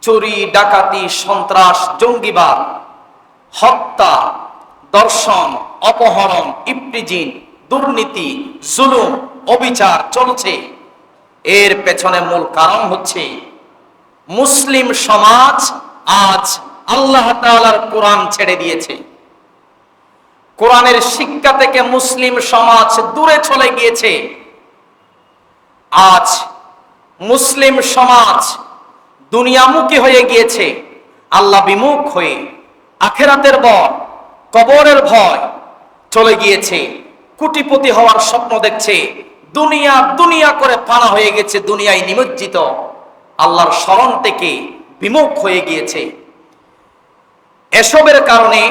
চুরি, ডাকাতি, সন্ত্রাস, জঙ্গিবাদ, হত্যা, দর্শন, অপহরণ, ইফটিজিং, দুর্নীতি, জুলুম, অবিচার চলছে। এর পেছনে মূল কারণ হচ্ছে মুসলিম সমাজ আজ আল্লাহ তাআলার কোরআন ছেড়ে দিয়েছে। কোরআনের শিক্ষা থেকে মুসলিম সমাজ দূরে চলে গিয়েছে। আজ মুসলিম সমাজ দুনিয়ামুখী হয়ে গিয়েছে, আল্লাহ বিমুখ হয়ে আখিরাতের ভয়, কবরের ভয় চলে গিয়েছে। কোটিপতি হওয়ার স্বপ্ন দেখছে, দুনিয়া দুনিয়া করে ফানা হয়ে গেছে, দুনিয়ায় নিমজ্জিত, আল্লাহর স্মরণ থেকে বিমুখ হয়ে গিয়েছে। এসবের কারণে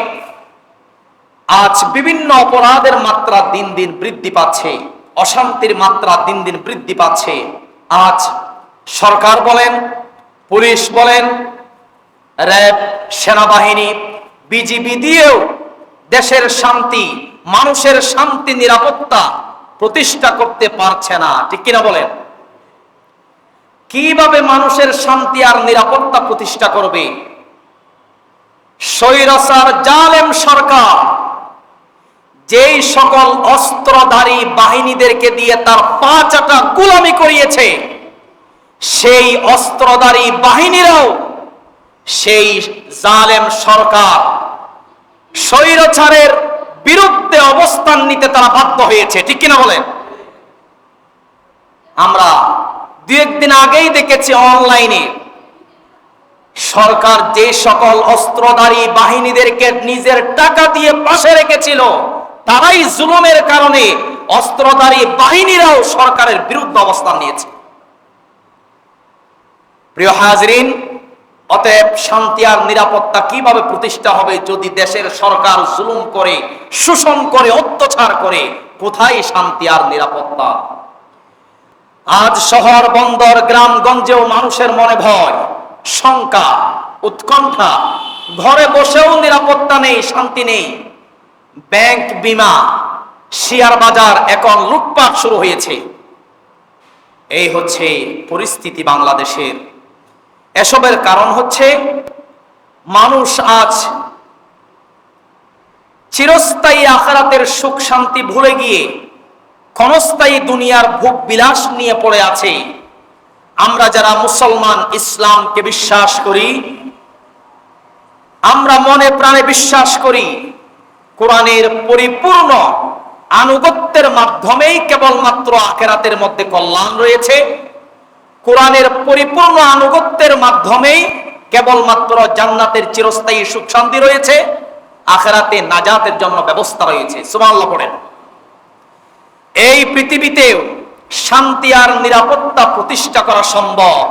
আজ বিভিন্ন অপরাধের মাত্রা দিন দিন বৃদ্ধি পাচ্ছে, অশান্তির মাত্রা দিন দিন বৃদ্ধি পাচ্ছে। আজ সরকার বলেন, পুলিশ বলেন, র্যাব, সেনাবাহিনী, বিজিবি দিয়েও দেশের শান্তি, মানুষের শান্তি, নিরাপত্তা প্রতিষ্ঠা করতে পারছে না। ঠিক কিনা বলেন? কিভাবে মানুষের শান্তি আর নিরাপত্তা প্রতিষ্ঠা করবে? স্বৈরাচার জালেম সরকার যেই সকল অস্ত্রধারী বাহিনীদেরকে দিয়ে তার পা চাটা গোলামি করিয়েছে, সেই অস্ত্রধারী বাহিনীরাও সেই জালেম সরকার স্বৈরাচারের বিরুদ্ধে অবস্থান নিতে তারা বাধ্য হয়েছে। ঠিক কিনা বলেন? আমরা দু একদিন আগেই দেখেছি অনলাইনে, সরকার যে সকল অস্ত্রধারী বাহিনীদেরকে নিজের টাকা দিয়ে পাশে রেখেছিল, তারাই জুলুমের কারণে অস্ত্রধারী বাহিনীরাও সরকারের বিরুদ্ধে অবস্থান নিয়েছে। প্রিয় হাজরিন, অতএব শান্তি আর নিরাপত্তা কিভাবে প্রতিষ্ঠা হবে যদি দেশের সরকার জুলুম করে, শোষণ করে, অত্যাচার করে? কোথায় শান্তি আর নিরাপত্তা? আজ শহর, বন্দর, গ্রামগঞ্জেও মানুষের মনে ভয়, শঙ্কা, উৎকণ্ঠা। ঘরে বসেও নিরাপত্তা নেই, শান্তি নেই। ব্যাংক, বিমা, শেয়ার বাজার এখন লুটপাট শুরু হয়েছে। এই হচ্ছে পরিস্থিতি বাংলাদেশের। এসবের কারণ হচ্ছে মানুষ আজ চিরস্থায়ী আখিরাতের সুখ শান্তি ভুলে গিয়ে ক্ষণস্থায়ী দুনিয়ার ভোগ বিলাস নিয়ে পড়ে আছে। আমরা যারা মুসলমান, ইসলামকে বিশ্বাস করি, আমরা মনে প্রাণে বিশ্বাস করি কোরআনের পরিপূর্ণ আনুগত্যের মাধ্যমেই কেবলমাত্র আখিরাতের মধ্যে কল্যাণ রয়েছে। কোরআনের পরিপূর্ণ আনুগত্যের মাধ্যমেই কেবলমাত্র জান্নাতের চিরস্থায়ী সুখ শান্তি রয়েছে, আখিরাতে নাজাতের জন্য ব্যবস্থা রয়েছে। সুবহানাল্লাহ পড়েন। এই পৃথিবীতেও শান্তি আর নিরাপত্তা প্রতিষ্ঠা করা সম্ভব,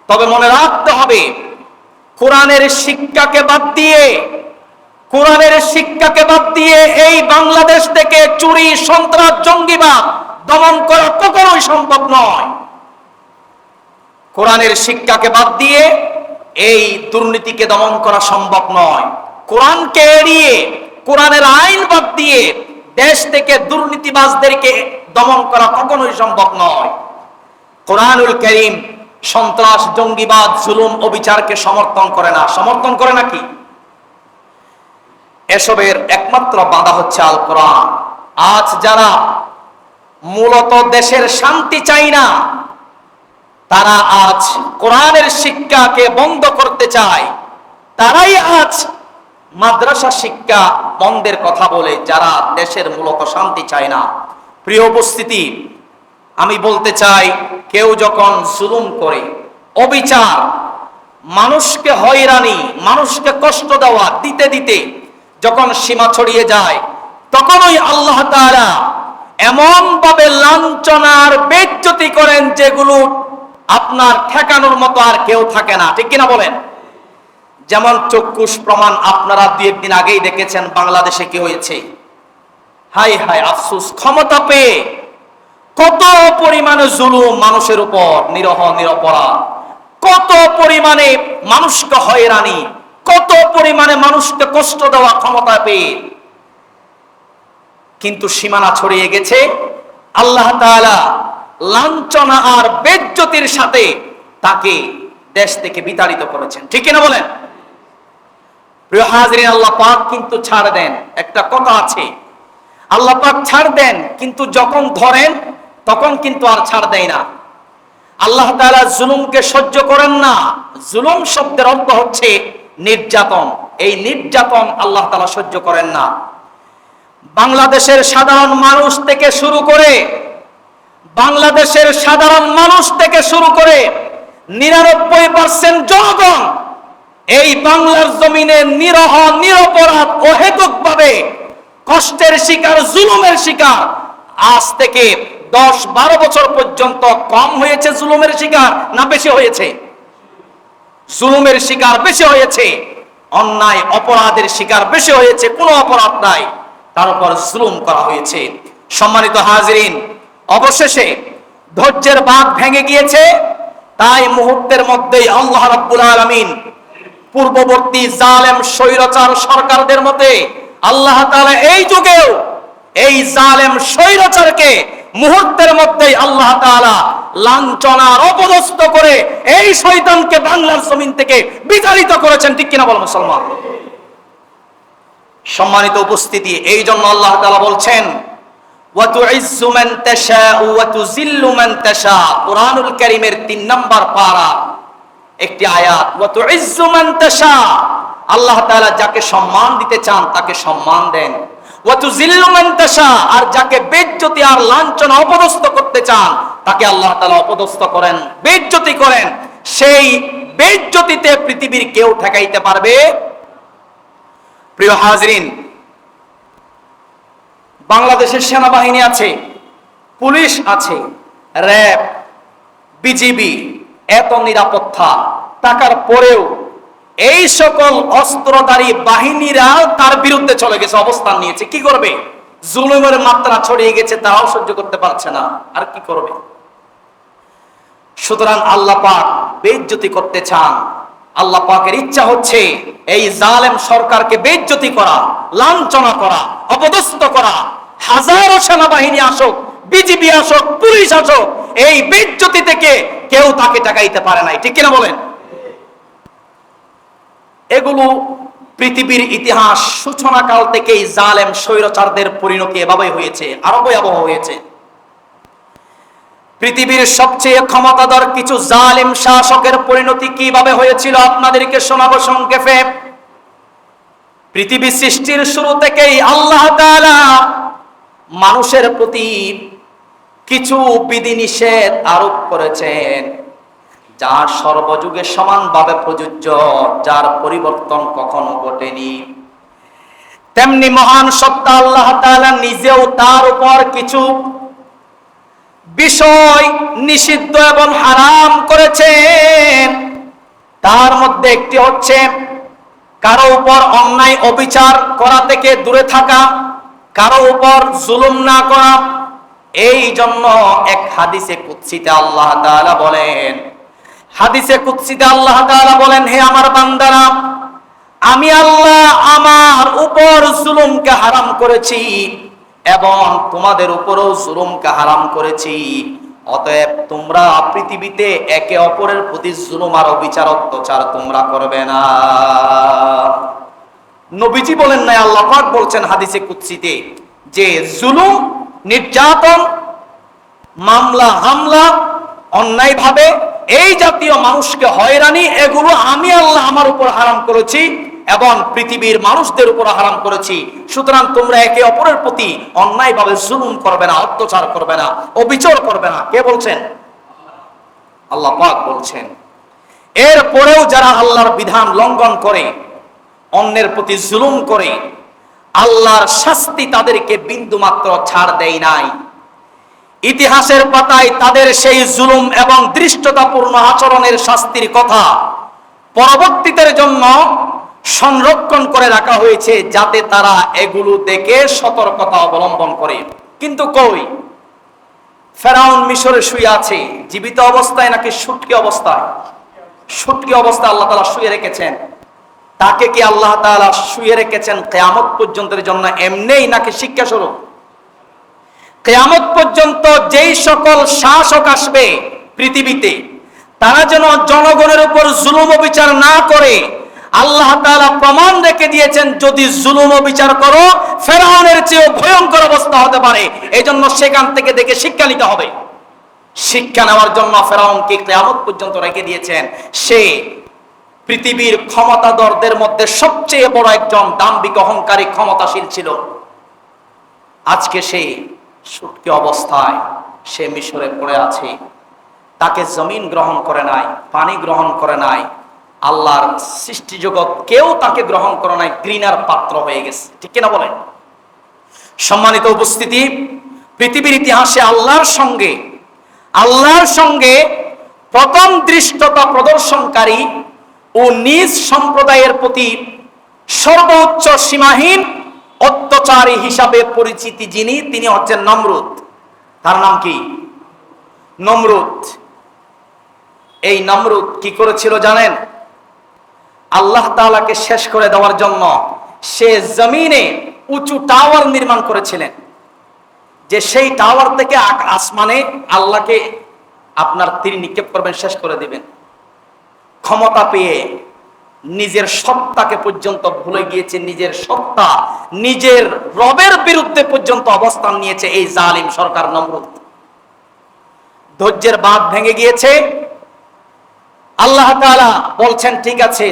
তবে মনে রাখতে হবে কোরআনের শিক্ষাকে বাদ দিয়ে, কোরআনের শিক্ষাকে বাদ দিয়ে এই বাংলাদেশ থেকে চুরি, সন্ত্রাস, জঙ্গিবাদ দমন করা কখনোই সম্ভব নয়। কোরআনের শিক্ষাকে বাদ দিয়ে এই দুর্নীতিকে দমন করা সম্ভব নয়। কোরআনকে এড়িয়ে, কোরআনের আইন বাদ দিয়ে দেশ থেকে দুর্নীতিবাজদেরকে দমন করা কখনোই সম্ভব নয়। কোরআনুল কারীম সন্ত্রাস, জঙ্গিবাদ, জুলুম, অবিচারকে সমর্থন করে না। সমর্থন করে নাকি? এসবের একমাত্র বাধা হচ্ছে আল কোরআন। আজ যারা মূলত দেশের শান্তি চায় না, তারা আজ কোরআনের শিক্ষাকে বন্ধ করতে চায়। তারাই আজ মাদ্রাসা শিক্ষা বন্ধের কথা বলে, যারা দেশের মূলত শান্তি চায় না। প্রিয় উপস্থিতি, আমি বলতে চাই, কেউ যখন জুলুম করে, অবিচার, মানুষকে হয়রানি, মানুষকে কষ্ট দেওয়া দিতে দিতে যখন সীমা ছড়িয়ে যায়, তখনই আল্লাহ তাআলা এমন ভাবে লাঞ্ছনার বেইজ্জতি করেন যেগুলো আপনার ঠেকানোর মতো আর কেউ থাকে না। ঠিক কিনা বলেন? যেমন চক্ষুষ প্রমাণ আপনারা দু একদিন আগেই দেখেছেন বাংলাদেশে কি হয়েছে। হায় হায় আফসোস, ক্ষমতা পেয়ে কত পরিমাণে জুলুম মানুষের উপর, নিরহ নিরপরাধ, কত পরিমাণে মানুষকে হয়রানি, কত পরিমাণে মানুষকে কষ্ট দেওয়া ক্ষমতা পেয়ে। কিন্তু সীমানা ছড়িয়ে গেছে, আল্লাহ তাআলা লাঞ্ছনা আর বেইজ্জতির সাথে তাকে দেশ থেকে বিতাড়িত করেছেন, ঠিক কিনা বলেন? প্রিয় হাজরিন, আল্লাহ পাক কিন্তু ছাড় দেন। একটা কথা আছে, আল্লাহ পাক ছাড় দেন, কিন্তু যখন ধরেন তখন কিন্তু আর ছাড় দেয় না। আল্লাহ তাআলা জুলুমকে সহ্য করেন না। জুলুম শব্দের অর্থ হচ্ছে নির্যাতন। এই নির্যাতন আল্লাহ তাআলা সহ্য করেন না। বাংলাদেশের সাধারণ মানুষ থেকে শুরু করে 99% জনগণ এই বাংলার জমিনে নিরহ নিরপরাধ অহেতুকভাবে কষ্টের শিকার, জুলুমের শিকার। আজ থেকে 10-12 বছর পর্যন্ত কম হয়েছে জুলুমের শিকার না বেশি হয়েছে? জুলুমের শিকার বেশি হয়েছে, অন্যায় অপরাধের শিকার বেশি হয়েছে। কোনো অপরাধ নাই, তার উপর জুলুম করা হয়েছে। সম্মানিত হাজিরিন, অবশেষে ধৈর্যের বাঁধ ভেঙে গিয়েছে। তাই মুহূর্তের মধ্যেই আল্লাহ রাব্বুল আলামিন পূর্ববর্তী জালেম স্বৈরাচার সরকারদের মতে আল্লাহ তাআলা এই যুগেও এই জালেম স্বৈরাচারকে মুহূর্তের মধ্যেই আল্লাহ তাআলা লাঞ্ছনার অপদস্থ করে এই শয়তানকে বাংলার জমিন থেকে বিতাড়িত করেছেন, ঠিক কিনা বলো মুসলমান? সম্মানিত উপস্থিতি, এই জন্য আল্লাহ তাআলা বলছেন ওয়া তুইজ্জু মান তাশাউ ওয়া তুযিল্লু মান তাশা। কুরআনুল কারীমের 3 নম্বর পারা একটি আয়াত, ওয়া তুইজ্জু মান তাশা। আল্লাহ তাআলা যাকে সম্মান দিতে চান তাকে সম্মান দেন, ওয়া তুযিল্লু মান তাশা, আর যাকে বেইজ্জতি আর লাঞ্ছনা অপদস্থ করতে চান তাকে আল্লাহ তাআলা অপদস্থ করেন, বেইজ্জতি করেন। সেই বেইজ্জতিতে পৃথিবীর কেউ ঠেকাইতে পারবে? প্রিয় হাজরিন, বাংলাদেশের সেনাবাহিনী আছে, পুলিশ আছে, র‍্যাব, বিজিবি, এত নিরাপত্তা থাকার পরেও এই সকল অস্ত্রধারী বাহিনীরা তার বিরুদ্ধে চলে গেছে, অবস্থান নিয়েছে। কি করবে? জুলুমের মাত্রা ছড়িয়ে গেছে, তারাও সহ্য করতে পারছে না, আর কি করবে? সুতরাং আল্লাহ পাক বেইজ্জতি করতে চান। আল্লাহ পাকের ইচ্ছা হচ্ছে এই জালেম সরকারকে বেইজ্জতি করা, লাঞ্ছনা করা, অপদস্থ করা। হাজারো সেনাবাহিনী আসুক, বিজিবি আসুক, পুলিশ আসুক, এই বেইজ্জতি থেকে কেউ তাকে ঠেকাইতে পারে নাই, ঠিক কিনা বলেন? এগুলো পৃথিবীর ইতিহাস সূচনাকাল থেকেই জালেম স্বৈরাচারদের পরিণতি এভাবেই হয়েছে, আরো ভয়াবহ হয়েছে। পৃথিবীর সবচেয়ে ক্ষমতাধর কিছু জালেম শাসকের পরিণতি কিভাবে হয়েছিল আপনাদেরকে শোনাবো সংক্ষেপে। পৃথিবী সৃষ্টির শুরু থেকেই আল্লাহ তাআলা মানুষের প্রতি কিছু বিধিনিষেধ আরোপ করেছেন, যা সর্বযুগে সমানভাবে প্রযোজ্য, যার পরিবর্তন কখনো ঘটেনি। তেমনি মহান সত্তা আল্লাহ তাআলা নিজেও তার উপর কিছু বিষয় নিষিদ্ধ এবং হারাম করেছেন। তার মধ্যে একটি হচ্ছে কারো উপর অন্যায় অবিচার করা থেকে দূরে থাকা, কারো উপর জুলুম না করা। এই জন্য এক হাদিসে কুদসিতে আল্লাহ তাআলা বলেন, হাদিসে কুদসিতে আল্লাহ তাআলা বলেন, হে আমার বান্দারা, আমি আল্লাহ আমার উপর জুলুমকে হারাম করেছি এবং তোমাদের উপরও জুলুমকে হারাম করেছি। অতএব তোমরা পৃথিবীতে একে অপরের প্রতি জুলুম আর অবিচার অত্যাচার তোমরা করবে না। নবীজি বলেন না, আল্লাহ পাক বলছেন হাদিসে কুদসিতে যে জুলুম, নির্যাতন, মামলা হামলা, অন্যায়ভাবে এই জাতীয় মানুষকে হয়রানি, এগুলো আমি আল্লাহ আমার উপর হারাম করেছি এবং পৃথিবীর মানুষদের উপর হারাম করেছি। সুতরাং তোমরা একে অপরের প্রতি অন্যায়ভাবে জুলুম করবে না, অত্যাচার করবে না, অবিচার করবে না। কে বলছেন? আল্লাহ পাক বলছেন। এরপরেও যারা আল্লাহর বিধান লঙ্ঘন করে, অন্যের প্রতি জুলুম করে, আল্লাহর শাস্তি তাদেরকে বিন্দুমাত্র ছাড় দেয় নাই। ইতিহাসের পাতায় তাদের সেই জুলুম এবং ধৃষ্টতাপূর্ণ আচরণের শাস্তির কথা পরবর্তীদের জন্য সংরক্ষণ করে রাখা হয়েছে, যাতে তারা এগুলো দেখে সতর্কতা অবলম্বন করে। কিন্তু কই, ফেরাউন মিশরে শুয়ে আছে, জীবিত অবস্থায় নাকি শুটকি অবস্থায়? শুটকি অবস্থায় আল্লাহ তাআলা শুয়ে রেখেছেন। তাকে কি আল্লাহ তাআলা শুয়ে রেখেছেন কিয়ামত পর্যন্তের জন্য এমনিই, নাকি শিক্ষা স্বরূপ? কিয়ামত পর্যন্ত যেই সকল শাসক আসবে পৃথিবীতে, তারা যেন জনগণের উপর জুলুম ও বিচার না করে। আল্লাহ তাআলা প্রমাণ রেখে দিয়েছেন, যদি জুলুম ও বিচার করো ফেরাউনের চেয়ে ভয়ঙ্কর অবস্থা হতে পারে। এই জন্য সেখান থেকে দেখে শিক্ষা নিতে হবে। শিক্ষা নেওয়ার জন্য ফেরাউনকে কিয়ামত পর্যন্ত রেখে দিয়েছেন। সে পৃথিবীর ক্ষমতাধরদের মধ্যে সবচেয়ে বড় একজন দাম্ভিক অহংকারী ক্ষমতাশীল ছিল। আজকে সে সুটকি অবস্থায় সে মিশরে পড়ে আছে। তাকে জমিন গ্রহণ করে নাই, পানি গ্রহণ করে নাই, আল্লাহর সৃষ্টি জগৎ কেউ তাকে গ্রহণ করে নাই, ঘৃণার পাত্র হয়ে গেছে। ঠিক কিনা বলেন? সম্মানিত উপস্থিতি, পৃথিবীর ইতিহাসে আল্লাহর সঙ্গে প্রথম দৃষ্টতা প্রদর্শনকারী ও নিজ সম্প্রদায়ের প্রতি সর্বোচ্চ সীমাহীন অত্যাচারী হিসাবে পরিচিতি যিনি, তিনি হচ্ছেন নমরুদ। তার নাম কি? নমরুদ। এই নমরুদ কি করেছিল জানেন? আল্লাহ তাআলাকে শেষ করে দেওয়ার জন্য সে জমিনে উঁচু টাওয়ার নির্মাণ করেছিলেন, যে সেই টাওয়ার থেকে আসমানে আল্লাহকে আপনার তীর নিক্ষেপ করবেন, শেষ করে দিবেন। ক্ষমতা পেয়ে নিজের সত্তাকে পর্যন্ত ভুলে গিয়েছে, নিজের সত্তা, নিজের রবের বিরুদ্ধে পর্যন্ত অবস্থান নিয়েছে এই জালিম সরকার নমরুদ। ধৈর্যের বাঁধ ভেঙে গিয়েছে। আল্লাহ তাআলা বলছেন, ঠিক আছে,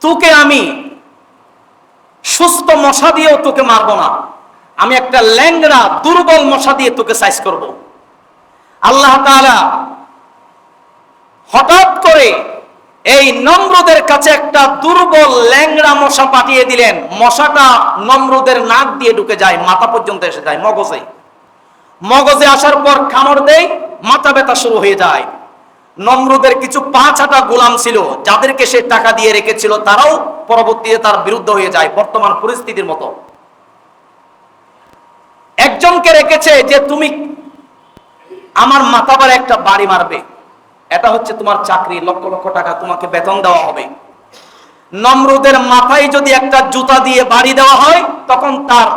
তোকে আমি সুস্থ মশা দিয়েও তোকে মারবো না, আমি একটা ল্যাংড়া দুর্বল মশা দিয়ে তোকে সাইজ করব। আল্লাহ তাআলা হঠাৎ করে এই নমরুদের কাছে একটা দুর্বল ল্যাংড়া মশা পাঠিয়ে দিলেন। মশাটা নমরুদের নাক দিয়ে ঢুকে যায়, মাথা পর্যন্ত এসে যায়, মগজে আসার পর কামড় দেয়, মাথা ব্যথা শুরু হয়ে যায়। নমরুদের কিছু পাঁচটা গোলাম ছিল, যাদেরকে সে টাকা দিয়ে রেখেছিল, তারাও পরবর্তীতে তার বিরুদ্ধে হয়ে যায়, বর্তমান পরিস্থিতির মতো। একজনকে রেখেছে যে তুমি আমার মাথা বারে একটা বাড়ি মারবে, এটা হচ্ছে তোমার চাকরি, লক্ষ লক্ষ টাকা তোমাকে বেতন দেওয়া হবে। নমরুদের মাথায় যদি একটা জুতা দিয়ে বাড়ি দেওয়া হয়, তখন তার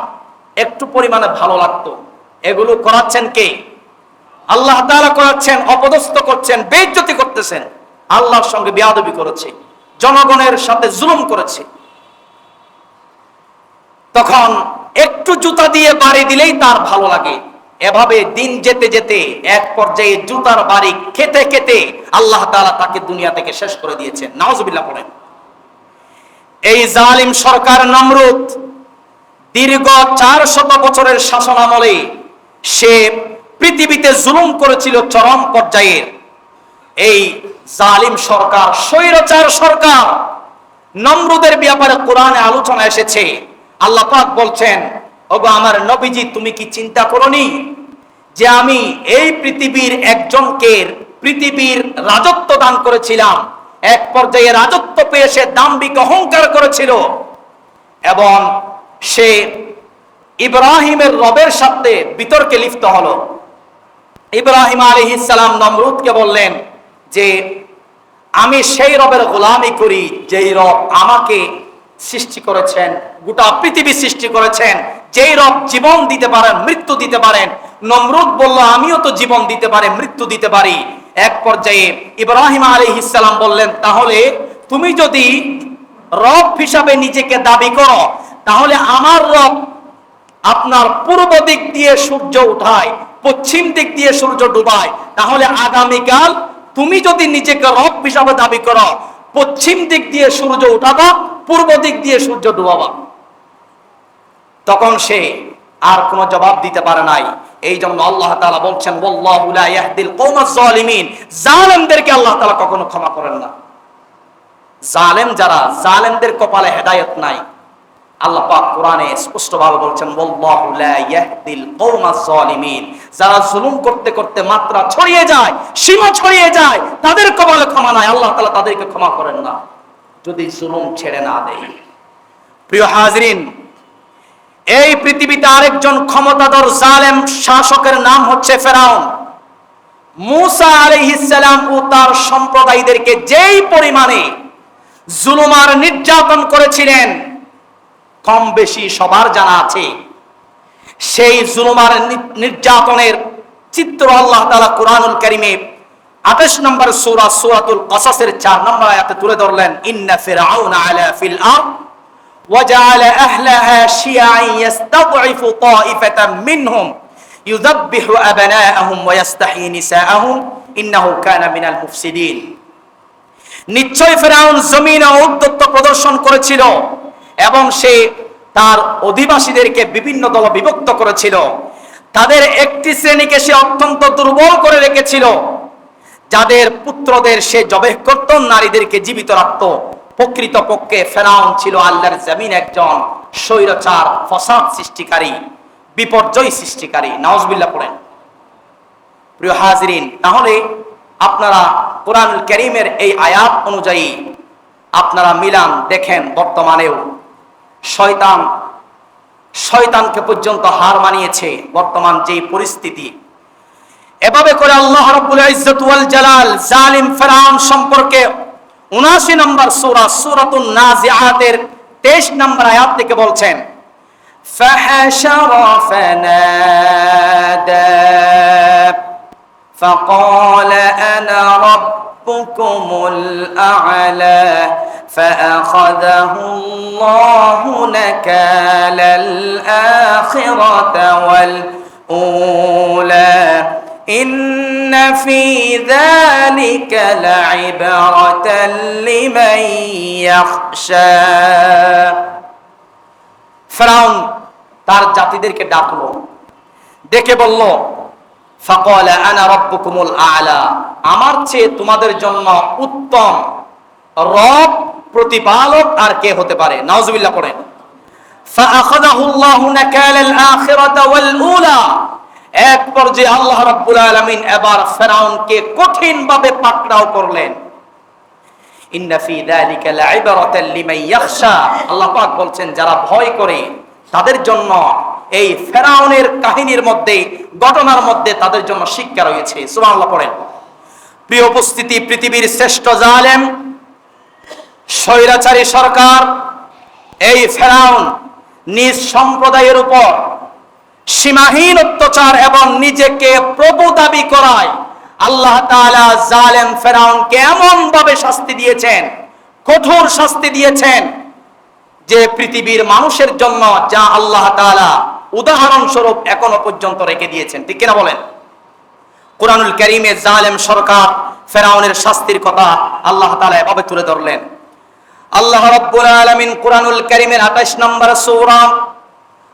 একটু পরিমাণে ভালো লাগতো। এগুলো করাচ্ছেন কে? আল্লাহ তাআলা করাচ্ছেন, অপদস্থ করছেন, বেইজ্জতি করতেছেন। আল্লাহর সঙ্গে বেয়াদবি করেছে, জনগণের সাথে জুলুম করেছে। তখন একটু জুতা দিয়ে বাড়ি দিলেই তার ভালো লাগে। এভাবে দিন যেতে যেতে এক পর্যায়ে জুতার বাড়ি খেতে খেতে আল্লাহ তাআলা তাকে দুনিয়া থেকে শেষ করে দিয়েছেন। নাউজুবিল্লাহ পড়েন। এই জালিম সরকার নমরুদ দীর্ঘ 400 বছরের শাসন আমলে সে পৃথিবীতে জুলুম করেছিল চরম পর্যায়ের। এই জালিম সরকার, স্বৈরাচার সরকার নমরুদের ব্যাপারে কোরআনে আলোচনা এসেছে। আল্লাহ পাক বলছেন, ওগো আমার নবীজি, তুমি কি চিন্তা করনি যে আমি এই পৃথিবীর একজনকে পৃথিবীর রাজত্ব দান করেছিলাম। এক পর্যায়ে রাজত্ব পেয়ে সে দাম্ভিক অহংকার করেছিল এবং সে ইব্রাহিমের রবের সাথে বিতর্কে লিপ্ত হলো। ইব্রাহিম আলাইহিস সালাম নমরুদকে বললেন যে আমি সেই রবের গোলামি করি যেই রব আমাকে সৃষ্টি করেছেন, গোটা পৃথিবী সৃষ্টি করেছেন, যেই রব জীবন দিতে পারেন, মৃত্যু দিতে পারেন। নমরুদ বলল, আমিও তো জীবন দিতে পারি, মৃত্যু দিতে পারি। এক পর্যায়ে ইব্রাহিম আলাইহিস সালাম বললেন, তাহলে তুমি যদি রব হিসাবে নিজেকে দাবি করো, তাহলে আমার রব আপনার পূর্ব দিক দিয়ে সূর্য উঠায়, পশ্চিম দিক দিয়ে সূর্য ডুবায়। তাহলে আগামীকাল তুমি যদি নিজেকে রব হিসাবে দাবি করো, পশ্চিম দিক দিয়ে সূর্য উঠাবা, পূর্ব দিক দিয়ে সূর্য ডুবাবা। তখন সে আর কোনো জবাব দিতে পারে নাই। এই জন্য আল্লাহ তাআলা বলছেন, ওয়াল্লাহু লা ইয়াহদিল কওমাজ জালিমিন, জালেমদেরকে আল্লাহ তাআলা কখনো ক্ষমা করেন না। জালেম যারা, জালেমদের কপালে হেদায়েত নাই। আল্লাহ পাক কোরআনে স্পষ্টভাবে বলছেন, ওয়াল্লাহু লা ইয়াহদিল কওমাজ জালিমিন, যারা জুলুম করতে করতে মাত্রা ছড়িয়ে যায়, সীমা ছড়িয়ে যায়, তাদের কপালে ক্ষমা নাই। আল্লাহ তাআলা তাদেরকে ক্ষমা করেন না যদি জুলুম ছেড়ে না দেয়। প্রিয় হাজরিন, এই পৃথিবীতে আরেকজন ক্ষমতাধর জালেম শাসকের নাম হচ্ছে ফেরাউন। মূসা আলাইহিস সালাম ও তার সম্প্রদায়দেরকে যেই পরিমাণে জুলুম আর নির্যাতন করেছিলেন, কম বেশি সবার জানা আছে। সেই জুলুম আর নির্যাতনের চিত্র আল্লাহ তাআলা কুরআনুল কারীমে 28 নম্বর সূরা সূরাতুল কসাসের 4 নম্বর আয়াতে তুলে ধরলেন, ইন্না ফিরআউনা আলা ফিল আরদ ওয়া জাআলা আহলাহা শিয়া'আন ইস্তাদঈফু তা'iফাতাম মিনহুম ইউযাব্বিহু আবনাআহুম ওয়া ইস্তাহয়ী নিসাআহুম ইন্নাহু কানা মিনাল মুফসিদিন। নিশ্চয় ফিরআউন জমিনে ঔদ্ধত্য প্রদর্শন করেছিল এবং সে তার অধিবাসীদেরকে বিভিন্ন দলে বিভক্ত করেছিল। তাদের একটি শ্রেণীকে সে অত্যন্ত দুর্বল করে রেখেছিল, যাদের পুত্রদের সে জবেহ করত, নারীদেরকে জীবিত রাখত। প্রকৃতপক্ষে ফিরআউন ছিল আল্লাহর জমিন একজন স্বৈরাচার, ফসাদ সৃষ্টিকারী, বিপর্যয় সৃষ্টিকারী। নাউজুবিল্লাহ পড়েন। প্রিয় হাজিরিন, তাহলে আপনারা কোরআনুল কারীমের এই আয়াত অনুযায়ী আপনারা মিলান দেখেন, বর্তমানেও শয়তানকে পর্যন্ত হার মানিয়েছে বর্তমান যে পরিস্থিতি। এভাবে করে আল্লাহ রাব্বুল ইজ্জত ওয়াল জালাল জালিম ফিরআউন সম্পর্কে 79 নম্বর সূরা সূরাতুন নাজিআতের 23 নম্বর আয়াত থেকে বলছেন, ফাহাশারা ফানাদা فقال أنا ربكم الأعلى فأخذه الله نكال الآخرة والأولى إن في ذلك لعبرة لمن يخشى। ফিরআউন তার জাতিদেরকে ডাকলো, ডেকে বলল, ফাকালা আনা রাব্বুকুমুল আ'লা, আমার চেয়ে তোমাদের জন্য উত্তম রব, প্রতিপালক আর কে হতে পারে? নাউজুবিল্লাহ পড়েন। ফাআখাযাহুল্লাহু নাকালাল আখিরাতা ওয়াল উলা, এক পর্যায়ে আল্লাহ রাব্বুল আলামিন এবার ফিরআউনকে কঠিনভাবে পাকড়াও করলেন। ইন্না ফি যালিকা লাইবরাতাল লিমান ইয়াখশা, আল্লাহ পাক বলছেন যারা ভয় করে তাদের জন্য এই ফিরআউনের কাহিনীর মধ্যে, ঘটনার মধ্যে তাদের জন্য শিক্ষা রয়েছে। সুবহানাল্লাহ পড়েন। প্রিয় উপস্থিতি, পৃথিবীর শ্রেষ্ঠ জালেম স্বৈরাচারী সরকার এই ফিরআউন নিজ সম্প্রদায়ের উপর সীমাহীন অত্যাচার এবং নিজেকে প্রভু দাবি করায় আল্লাহ তাআলা জালেম ফিরআউনকে এমন ভাবে শাস্তি দিয়েছেন, কঠোর শাস্তি দিয়েছেন, যে পৃথিবীর মানুষের জন্য যা আল্লাহ তাআলা উদাহরণস্বরূপ এখনো পর্যন্ত রেখে দিয়েছেন। ঠিক কিনা বলেন? কোরআনুল কারীমে জালেম সরকার ফিরআউনের শাস্তির কথা আল্লাহ তাআলা এভাবে তুলে ধরলেন। আল্লাহ রাব্বুল আলামিন কোরআনুল কারীমের 28 নম্বর সূরা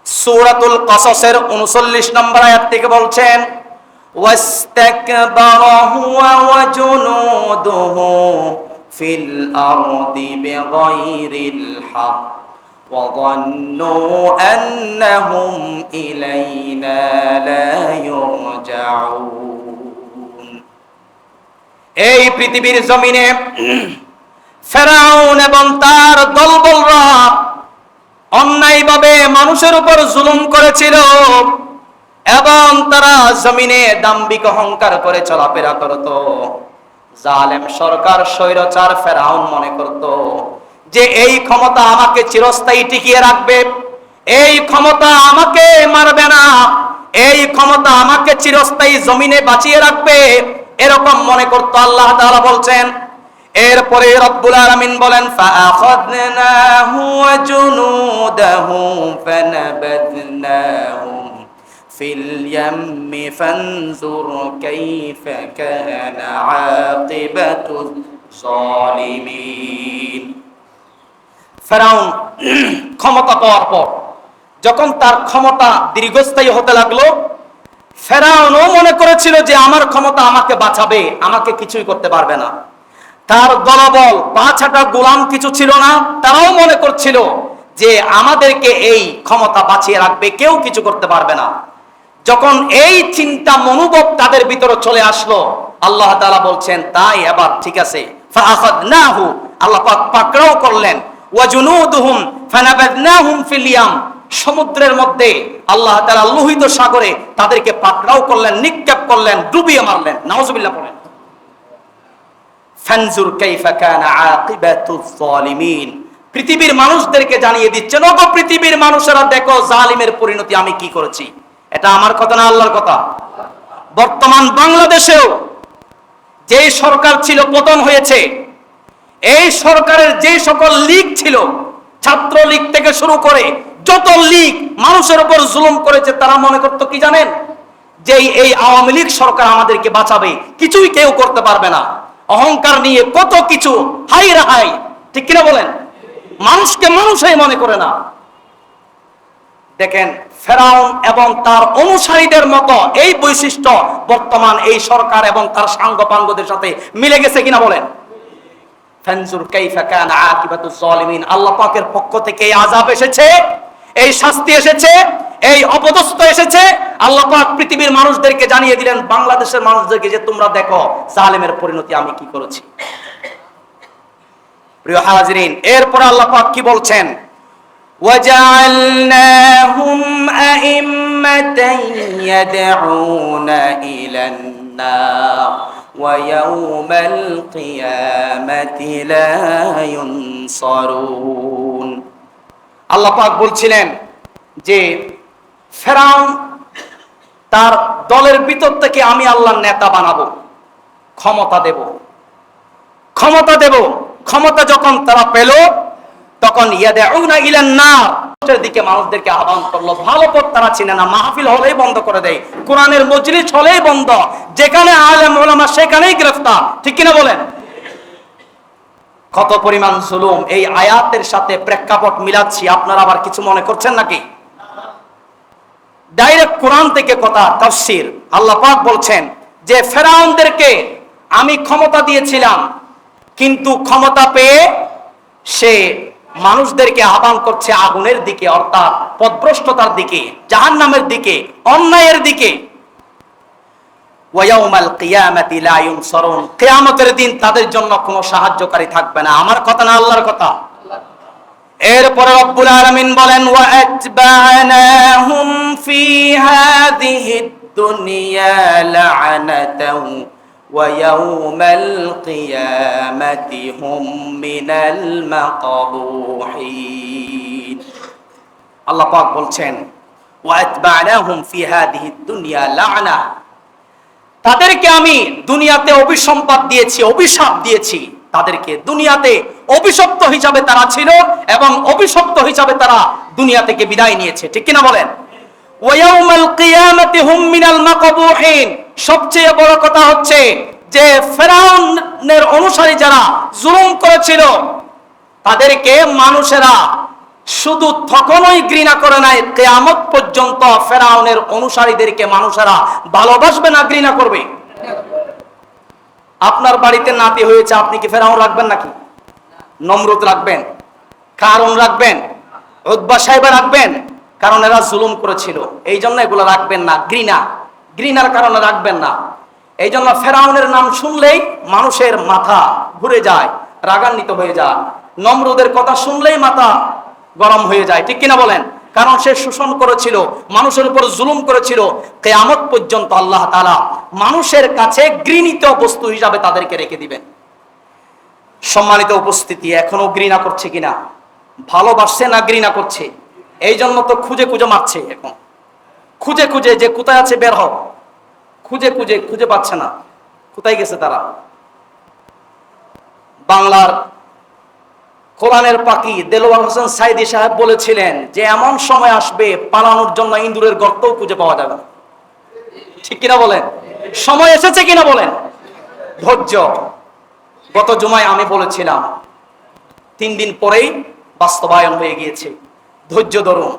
সূরাতুল কসাসের 39 নম্বর আয়াত থেকে বলছেন, ওয়াস্তাকবারা হুয়া ওয়া জুনুদুহু ফিল আরদি বিগাইরিল হক وظنوا أنهم إلينا لا يرجعون। এই পৃথিবীর জমিনে ফিরআউন এবং তার দলবলরা অন্যায়ভাবে মানুষের উপর জুলুম করেছিল এবং তারা জমিনে দাম্ভিক অহংকার করে চলাফেরা করত। জালেম সরকার স্বৈরাচার ফিরআউন মনে করত যে এই ক্ষমতা আমাকে চিরস্থায়ী টিকিয়ে রাখবে, এই ক্ষমতা আমাকে মারবে না, এই ক্ষমতা আমাকে চিরস্থায়ী জমিনে বাঁচিয়ে রাখবে, এরকম মনে করত। আল্লাহ তাআলা বলছেন, এরপরে রব্বুল আলামিন বলেন, ফাআখাযনাহু ওয়া জুনুদাহু ফানাবাযনাহুম ফিল ইয়াম্মি ফানজুর কাইফা কানা আকিবাতুয যালিমিন। ফিরআউন ক্ষমতা পাওয়ার পর যখন তার ক্ষমতা দীর্ঘস্থায়ী হতে লাগলো, ফিরআউনও মনে করেছিল যে আমার ক্ষমতা আমাকে বাঁচাবে, আমাকে কিছুই করতে পারবে না। তার দলবল, পাঁচটা গোলাম কিছু ছিল না, তারাও মনে করছিল যে আমাদেরকে এই ক্ষমতা বাঁচিয়ে রাখবে, কেউ কিছু করতে পারবে না। যখন এই চিন্তা মনোভাব তাদের ভিতরে চলে আসলো, আল্লাহ তাআলা বলছেন তাই এবার ঠিক আছে, ফাআখাযনাহু, আল্লাহ পাক পাকড়াও করলেন, ওয়া জুনুদুহুম ফানাবাযনাহুম ফিল ইয়াম, সমুদ্রের মধ্যে আল্লাহ তাআলা লোহিত সাগরে তাদেরকে পাকড়াও করলেন, নিক্ষেপ করলেন, ডুবিয়ে মারলেন। নাউজুবিল্লাহ পড়েন। ফানজুর কাইফা কানা আকিবাতুয যালিমিন, পৃথিবীর মানুষদেরকে জানিয়ে দিচ্ছেন, ওগো পৃথিবীর মানুষেরা দেখো জালিমের পরিণতি আমি কি করেছি। এটা আমার কথা না, আল্লাহর কথা। বর্তমান বাংলাদেশেও যেই সরকার ছিল পতন হয়েছে, এই সরকারের যে সকল লীগ ছিল, ছাত্র লীগ থেকে শুরু করে যত লীগ মানুষের উপর জুলুম করেছে, তারা মনে করতো কি জানেন, যে এই আওয়ামী লীগ সরকার আমাদেরকে বাঁচাবে, কিছুই কেউ করতে পারবে না। অহংকার নিয়ে কত কিছু হাই রাহাই, ঠিক কিনা বলেন? মানুষকে মানুষই মনে করে না। দেখেন ফেরাউন এবং তার অনুসারীদের মতো এই বৈশিষ্ট্য বর্তমান এই সরকার এবং তার সাঙ্গপাঙ্গদের সাথে মিলে গেছে কিনা বলেন? ফানজুর কাইফা কানা আকিবাতুজ জালিমিন। আল্লাহ পাকের পক্ষ থেকে এই আযাব এসেছে, এই শাস্তি এসেছে, এই অপদস্থ এসেছে। আল্লাহ পাক পৃথিবীর মানুষদেরকে জানিয়ে দিলেন, বাংলাদেশের মানুষদেরকে, যে তোমরা দেখো জালেমের পরিণতি আমি কি করেছি। প্রিয় হাজিরিন, এরপর আল্লাহ পাক কি বলছেন? وَجَعَلْنَاهُمْ أَئِمَّةً يَدْعُونَ إِلَى النَّارِ وَيَوْمَ الْقِيَامَةِ لَا يُنصَرُونَ। আল্লাহ পাক বলছিলেন যে ফেরাউন তার দলের ভিতর থেকে আমি আল্লাহর নেতা বানাবো, ক্ষমতা দেব। ক্ষমতা যখন তারা পেল, তখন ইয়াদউনা ইলান নার, দিকে মানুষদেরকে আহ্বান করলো। ভালো পথ তারা চিনে না, মাহফিল হলেই বন্ধ করে দেয়, কোরআনের মজলিস হলেই বন্ধ, যেখানে আলেম ওলামা সেখানেই গ্রেফতার, ঠিক কিনা বলেন? কত পরিমাণ জুলুম! এই আয়াতের সাথে প্রেক্ষাপট মিলাচ্ছি, আপনারা আবার কিছু মনে করছেন নাকি? ডাইরেক্ট কোরআন থেকে কথা, তাফসীর। আল্লাহ পাক বলছেন যে ফেরাউনদেরকে আমি ক্ষমতা দিয়েছিলাম, কিন্তু ক্ষমতা পেয়ে সে মানুষদেরকে আহ্বান করছে আগুনের দিকে, অর্থাৎ পথভ্রষ্টতার দিকে, জাহান্নামের দিকে, অন্যায়ের দিকে। ওয়ায়াউমাল কিয়ামাতি লা ইউনসারুন, কিয়ামতের দিন তাদের জন্য কোনো সাহায্যকারী থাকবে না। আমার কথা না, আল্লাহর কথা। এরপরে রব্বুল আলামিন বলেন, ওয়া আতবা'নাহুম ফি হাযিহিদ দুনিয়া লা'নাতাও ওয়া ইয়াউমাল কিয়ামাতি হুম মিনাল মাকবুহিন। আল্লাহ পাক বলছেন, ওয়া আতবা'নাহুম ফি হাযিহিদ দুনিয়া লা'না, তাদেরকে আমি দুনিয়াতে অভিসম্পাদ দিয়েছি, অভিশাপ দিয়েছি। তাদেরকে দুনিয়াতে অভিশপ্ত হিসাবে তারা ছিল এবং অভিশপ্ত হিসাবে তারা দুনিয়া থেকে বিদায় নিয়েছে, ঠিক কিনা বলেন? ওয়ায়াউমাল কিয়ামাতি হুম মিনাল মাকবুহিন। সবচেয়ে বড় কথা হচ্ছে যে ফেরাউনের অনুসারী যারা জুলুম করেছিল, তাদেরকে মানুষেরা শুধু তখনই ঘৃণা করে নাই, কিয়ামত পর্যন্ত ফেরাউনের অনুসারীদেরকে মানুষেরা ভালোবাসবে না, ঘৃণা করবে। আপনার বাড়িতে নাতি হয়েছে, আপনি কি ফেরাউন রাখবেন নাকি? নমরুদ রাখবেন? কারণ রাখবেন? উতবা সাহেবা রাখবেন? কারণ এরা জুলুম করেছিল, এই জন্য এগুলো রাখবেন না। ঘৃণার কারণে রাখবেন না। এই জন্য ফেরাউনের নাম শুনলেই মানুষের মাথা ঘুরে যায়, রাগান্বিত হয়ে যায়। নমরুদের কথা শুনলেই মাথা গরম হয়ে যায়, ঠিক কিনা বলেন? কারণ সে শোষণ করেছিল, মানুষের উপর জুলুম করেছিল। কিয়ামত পর্যন্ত আল্লাহ তাআলা মানুষের কাছে ঘৃণিত বস্তু হিসাবে তাদেরকে রেখে দিবেন। সম্মানিত উপস্থিতি, এখনো ঘৃণা করছে কিনা? ভালোবাসছে না ঘৃণা করছে? এই জন্য তো খুঁজে খুঁজে মারছে, এখন খুঁজে খুঁজে যে কোথায় আছে বের হও, খুঁজে পাচ্ছে না, কোথায় গেছে তারা। বাংলার কোরআনের পাখি দেলোয়ার হোসেন সাইদি সাহেব বলেছিলেন যে এমন সময় আসবে পালানোর জন্য ইঁদুরের গর্তও খুঁজে পাওয়া যাবে না, ঠিক কিনা বলেন? সময় এসেছে কিনা বলেন? ধৈর্য। গত জুমায় আমি বলেছিলাম 3 দিন পরেই বাস্তবায়ন হয়ে গিয়েছে। ধৈর্য ধরুন,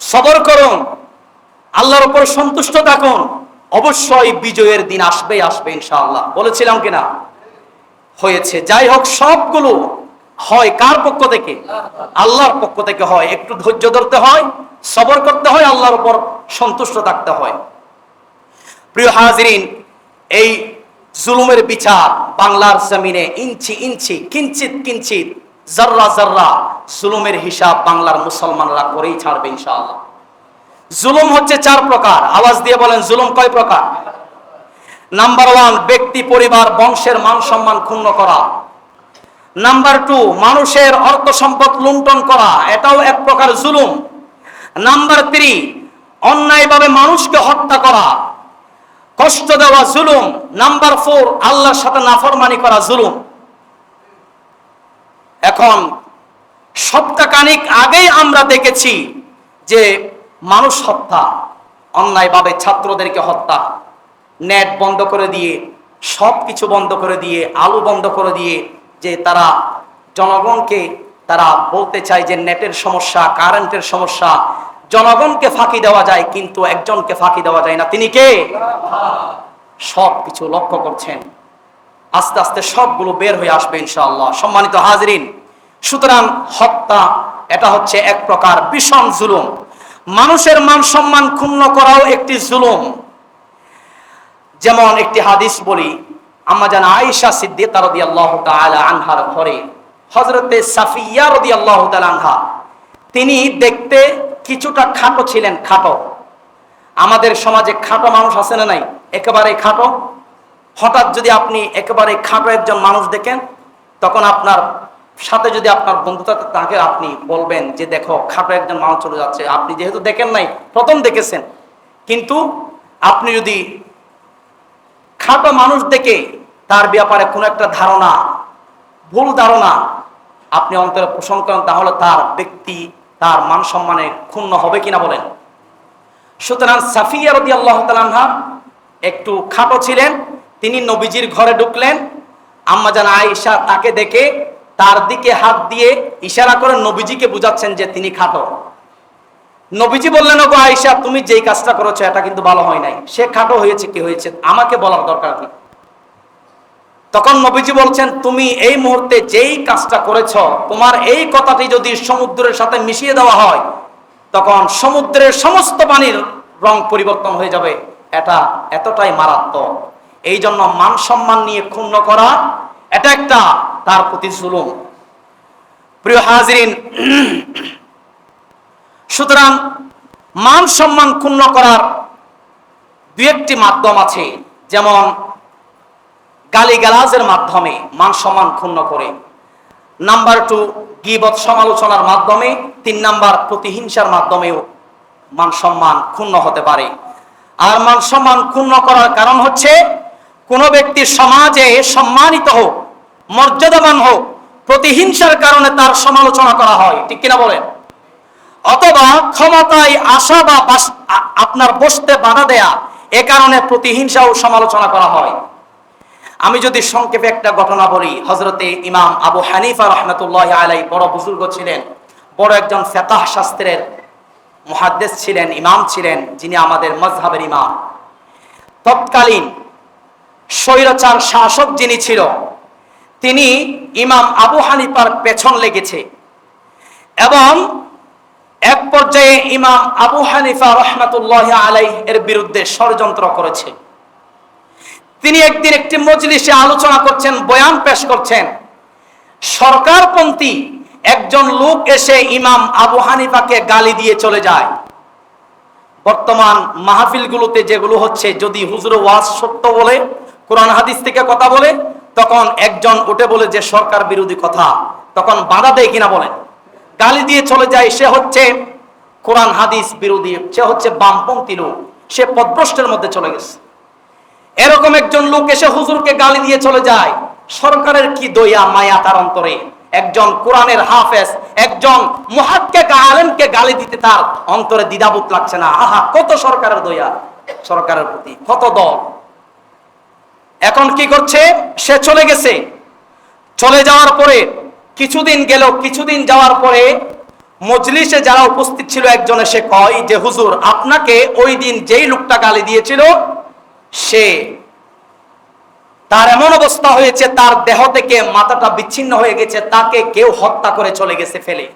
সবর করুন, আল্লাহর উপর সন্তুষ্ট থাকুন, অবশ্যই বিজয়ের দিন আসবে ইনশাআল্লাহ। বলেছিলাম কিনা? হয়েছে। যাই হোক, সবগুলো হয় কার পক্ষ থেকে? আল্লাহর পক্ষ থেকে হয়। একটু ধৈর্য ধরতে হয়, সবর করতে হয়, আল্লাহর উপর সন্তুষ্ট থাকতে হয়। প্রিয় হাজিরিন, এই জুলুমের বিচার বাংলার জমিনে ইঞ্চি ইঞ্চি, কিঞ্চিত কিঞ্চিত, জাররা জাররা জুলুমের হিসাব বাংলার মুসলমানরা করেই ছাড়বে ইনশাআল্লাহ। জুলুম হচ্ছে 4 প্রকার। আওয়াজ দিয়ে বলেন, জুলুম কয় প্রকার? নাম্বার 1, ব্যক্তি, পরিবার, বংশের মান সম্মান ক্ষুণ্ণ করা। নাম্বার 2, মানুষের অর্থ সম্পদ লুণ্ঠন করা, এটাও এক প্রকার জুলুম। নাম্বার 3, অন্যায়ভাবে মানুষকে হত্যা করা। কষ্ট দেওয়া জুলুম। নাম্বার 4, আল্লাহর সাথে নাফরমানি করা জুলুম। এখন সপ্তাহখানিক আগেই আমরা দেখেছি যে মানুষ হত্যা, অন্যায়ভাবে ছাত্রদেরকে হত্যা, নেট বন্ধ করে দিয়ে, সব কিছু বন্ধ করে দিয়ে, আলু বন্ধ করে দিয়ে, যে তারা জনগণকে তারা বলতে চায় যে নেটের সমস্যা, কারেন্টের সমস্যা, জনগণকে ফাঁকি দেওয়া যায় কিন্তু একজনকে ফাঁকি দেওয়া যায় না, তিনি কে? সব কিছু লক্ষ্য করছেন, আস্তে আস্তে সবগুলো বের হয়ে আসবে ইনশাআল্লাহ। সম্মানিত হাজরিন, সুতরাং হত্যা এটা হচ্ছে এক প্রকার ভীষণ জুলুম। মানুষের মান সম্মান ক্ষুণ্ণ করাও একটি জুলুম। যেমন একটি হাদিস বলি, আম্মা জান আয়েশা সিদ্দিকা রাদিয়াল্লাহু তাআলা আনহার ঘরে হযরতে সাফিয়া রাদিয়াল্লাহু তাআলা আনহা, তিনি দেখতে কিছুটা খাটো ছিলেন। খাটো, আমাদের সমাজে খাটো মানুষ আছে না নাই? একেবারে খাটো। হঠাৎ যদি আপনি একেবারে খাটো একজন মানুষ দেখেন, তখন আপনার সাথে যদি আপনার বন্ধুতা তাকে আপনি বলবেন যে দেখো খাটো একজন মানুষ চলে যাচ্ছে। আপনি যেহেতু দেখেন নাই, প্রথম দেখেছেন, কিন্তু আপনি যদি খাটো মানুষ দেখে তার ব্যাপারে কোনো একটা ধারণা, ভুল ধারণা আপনি অন্তরে পোষণ করেন, তাহলে তার ব্যক্তি, তার মান সম্মানে ক্ষুণ্ণ হবে কিনা বলেন? সুতরাং সাফিয়া রাদিয়াল্লাহু তাআলা আনহা একটু খাটো ছিলেন। তিনি নবীজির ঘরে ঢুকলেন। আম্মা জান আয়েশা তাকে দেখে তার দিকে হাত দিয়ে ইশারা করে নবীজিকে বুঝাচ্ছেন যে তিনি খাটো। নবীজি বললেন, ওগো আয়েশা, তুমি যেই কাজটা করেছো এটা কিন্তু ভালো হয় নাই। সে খাটো হয়েছে, কি হয়েছে আমাকে বলার দরকার কি? তখন নবীজি বলছেন, তুমি এই মুহূর্তে যেই কাজটা করেছো, তোমার এই কথাটি যদি সমুদ্রের সাথে মিশিয়ে দেওয়া হয়, তখন সমুদ্রের সমস্ত পানির রং পরিবর্তন হয়ে যাবে। এটা এতটাই মারাত্মক। এই জন্য মান সম্মান নিয়ে ক্ষুণ্ণ করা এটা একটা তার প্রতি জুলুম। প্রিয় হাজিরিন, সুতরাং মান সম্মান ক্ষুণ্ণ করার দুই একটি মাধ্যম আছে। যেমন গালিগালাজের মাধ্যমে মান সম্মান ক্ষুণ্ণ করে। নাম্বার 2, গীবত সমালোচনার মাধ্যমে। 3 নাম্বার, প্রতিহিংসার মাধ্যমেও মান সম্মান ক্ষুণ্ণ হতে পারে। আর মান সম্মান ক্ষুণ্ণ করার কারণ হচ্ছে, কোন ব্যক্তি সমাজে সম্মানিত হোক, মর্যাদাবান হোক, প্রতিহিংসার কারণে তার সমালোচনা করা হয়, ঠিক কিনা বলেন? অথবা ক্ষমতায় আসা বা আপনার বসতে বাধা দেয়া, এ কারণে প্রতিহিংসা ও সমালোচনা করা হয়। আমি যদি সংক্ষেপে একটা ঘটনা বলি, হযরতে ইমাম আবু হানিফা রাহমাতুল্লাহি আলাইহি বড় বুজুর্গ ছিলেন, বড় একজন ফিকহ শাস্ত্রের মুহাদ্দিস ছিলেন, ইমাম ছিলেন, যিনি আমাদের মাযহাবের ইমাম। তৎকালীন স্বৈরাচার শাসক যিনি ছিল, তিনি ইমাম আবু হানিফার পেছন লেগেছে এবং এক পর্যায়ে ইমাম আবু হানিফা রাহমাতুল্লাহি আলাইহি এর বিরুদ্ধে ষড়যন্ত্র করেছে। তিনি একদিন একটি মজলিসে আলোচনা করছেন, বয়ান পেশ করছেন। সরকারপন্থী একজন লোক এসে ইমাম আবু হানিফাকে গালি দিয়ে চলে যায়। বর্তমান মাহফিলগুলোতে যেগুলো হচ্ছে, যদি হুজুর ওয়াজ সত্য বলে, কোরআন হাদিস থেকে কথা বলে, তখন একজন উঠে বলে যে সরকার বিরোধী কথা, তখন বাধা দেয় কিনা বলেন? গালি দিয়ে চলে যায়। সে হচ্ছে কোরআন হাদিস বিরোধী, সে হচ্ছে বামপন্থী লোক, সে পথভ্রষ্টের মধ্যে চলে গেছে। এরকম একজন লোক এসে হুজুরকে গালি দিয়ে চলে যায়। সরকারের কি দয়া মায়া তার অন্তরে? একজন কোরআনের হাফেজ, একজন মুহাক্কিক আলেমকে গালি দিতে তার অন্তরে দ্বিধাবোধ লাগছে না? আহা, কত সরকারের দয়া, সরকারের প্রতি কত দল। এখন কি করছে? সে চলে গেছে। চলে যাওয়ার পরে কিছুদিন গেল, কিছুদিন যাওয়ার পরে মজলিসে যারা উপস্থিত ছিল, একজন এসে কয় যে হুজুর, আপনাকে ওই দিন যেই লোকটা গালি দিয়েছিল, সে তার এমন অবস্থা হয়েছে, তার দেহ থেকে মাথাটা বিচ্ছিন্ন হয়ে গেছে, তাকে কেউ হত্যা করে চলে গেছে ফেলে।